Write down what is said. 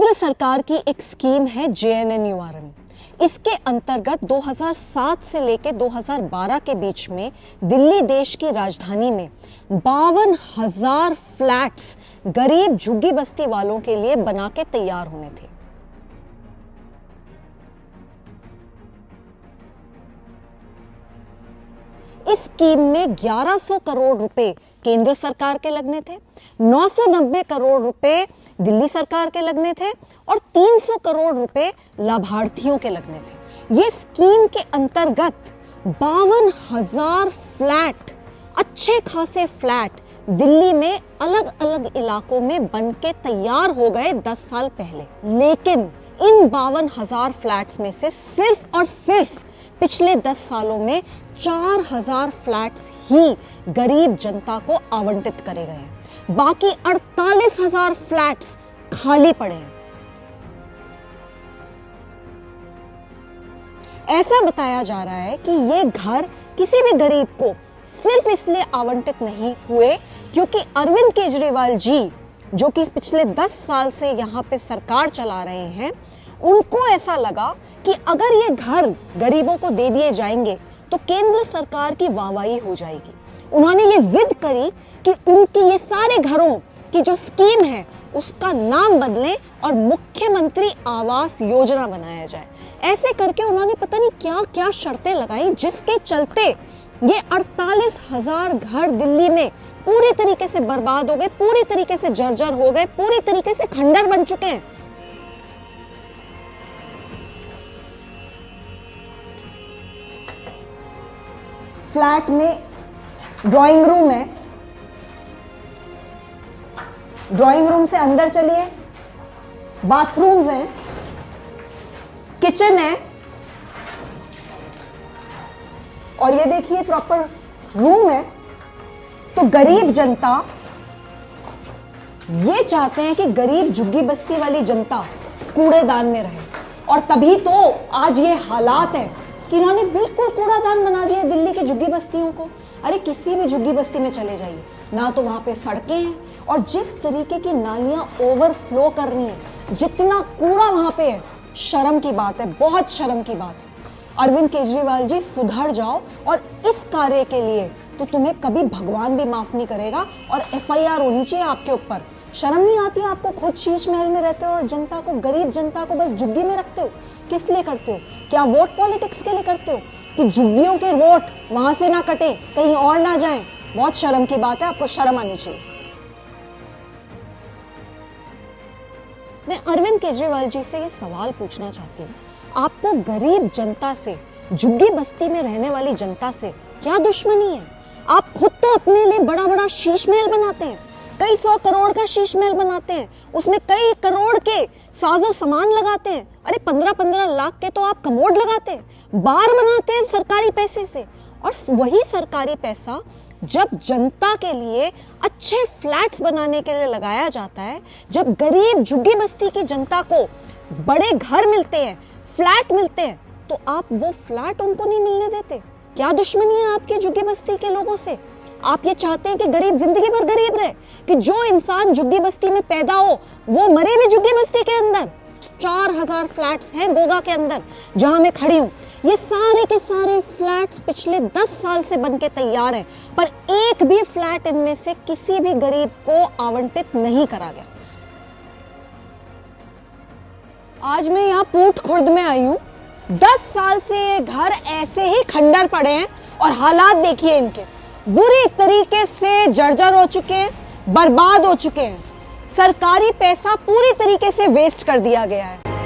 केंद्र सरकार की एक स्कीम है JNNURM। इसके अंतर्गत 2007 से लेकर 2012 के बीच में दिल्ली देश की राजधानी में 52,000 फ्लैट्स गरीब झुग्गी बस्ती वालों के लिए बना के तैयार होने थे। इस स्कीम में 1100 करोड़ रुपए केंद्र सरकार के लगने थे, 990 करोड़ रुपए दिल्ली सरकार के लगने थे और 300 करोड़ रुपए लाभार्थियों के लगने थे। ये स्कीम के अंतर्गत 52,000 फ्लैट, अच्छे खासे फ्लैट दिल्ली में अलग अलग इलाकों में बनके तैयार हो गए 10 साल पहले। लेकिन इन 52,000 फ्लैट्स में से सिर्फ और सिर्फ पिछले 10 सालों में 4,000 फ्लैट्स ही गरीब जनता को आवंटित करे गए हैं। बाकी 48,000 फ्लैट्स खाली पड़े हैं। ऐसा बताया जा रहा है कि ये घर किसी भी गरीब को सिर्फ इसलिए आवंटित नहीं हुए क्योंकि अरविंद केजरीवाल जी, जो कि पिछले 10 साल से यहां पे सरकार चला रहे हैं, उनको ऐसा लगा कि अगर ये घर गरीबों को दे दिए जाएंगे तो केंद्र सरकार की वाहवाही हो जाएगी। उन्होंने ये जिद करी कि उनकी ये सारे घरों की जो स्कीम है उसका नाम बदलें और मुख्यमंत्री आवास योजना बनाया जाए। ऐसे करके उन्होंने पता नहीं क्या क्या शर्तें लगाई, जिसके चलते ये 48,000 घर दिल्ली में पूरी तरीके से बर्बाद हो गए, पूरी तरीके से जर्जर हो गए, पूरी तरीके से खंडर बन चुके हैं। फ्लैट में ड्राइंग रूम है, ड्राइंग रूम से अंदर चलिए, बाथरूम्स हैं, किचन है और ये देखिए प्रॉपर रूम है। तो गरीब जनता ये चाहते हैं कि गरीब झुग्गी बस्ती वाली जनता कूड़ेदान में रहे, और तभी तो आज ये हालात है कि इन्होंने बिल्कुल कूड़ादान बना दिया दिल्ली की झुग्गी बस्तियों को। अरे किसी भी झुग्गी बस्ती में चले जाइए ना, तो वहां पे सड़कें हैं और जिस तरीके की नालियां ओवरफ्लो कर रही हैं, जितना कूड़ा वहां पे है, शर्म की बात है, बहुत शर्म की बात है। अरविंद केजरीवाल जी सुधर जाओ, और इस कार्य के लिए तो तुम्हें कभी भगवान भी माफ नहीं करेगा और FIR होनी चाहिए आपके ऊपर। शर्म नहीं आती आपको? खुद शीश महल में रहते हो और जनता को, गरीब जनता को बस झुग्गी में रखते हो। किस लिए करते हो? क्या वोट पॉलिटिक्स के लिए करते हो कि झुग्गियों के वोट वहां से ना कटे, कहीं और ना जाएं? बहुत शर्म की बात है, आपको शर्म आनी चाहिए। मैं अरविंद केजरीवाल जी से ये सवाल पूछना चाहती हूँ, आपको गरीब जनता से, झुग्गी बस्ती में रहने वाली जनता से क्या दुश्मनी है? आप खुद तो अपने लिए बड़ा बड़ा शीश महल बनाते हैं, कई 100 करोड़ का शीश महल बनाते हैं, उसमें कई करोड़ के साजो सामान लगाते हैं। अरे 15-15 लाख के तो आप कमोड लगाते हैं, बार बनाते हैं सरकारी पैसे से। और वही सरकारी पैसा जब जनता के लिए अच्छे फ्लैट्स बनाने के लिए लगाया जाता है, जब गरीब झुग्गी बस्ती की जनता को बड़े घर मिलते हैं, फ्लैट मिलते हैं, तो आप वो फ्लैट उनको नहीं मिलने देते। क्या दुश्मनी है आपकी झुग्गी बस्ती के लोगों से? आप ये चाहते हैं कि गरीब जिंदगी भर गरीब रहे, कि जो इंसान झुग्गी बस्ती में पैदा हो वो मरे भी झुग्गी बस्ती के अंदर। 4,000 फ्लैट्स हैं गोगा के अंदर जहां मैं खड़ी हूं। ये सारे के सारे फ्लैट्स पिछले 10 साल से बनके तैयार हैं, पर एक भी फ्लैट इनमें से किसी भी गरीब को आवंटित नहीं करा गया। आज मैं यहाँ पूट खुर्द में आई हूँ। 10 साल से ये घर ऐसे ही खंडर पड़े हैं और हालात देखिए इनके, बुरी तरीके से जर्जर हो चुके हैं, बर्बाद हो चुके हैं। सरकारी पैसा पूरी तरीके से वेस्ट कर दिया गया है।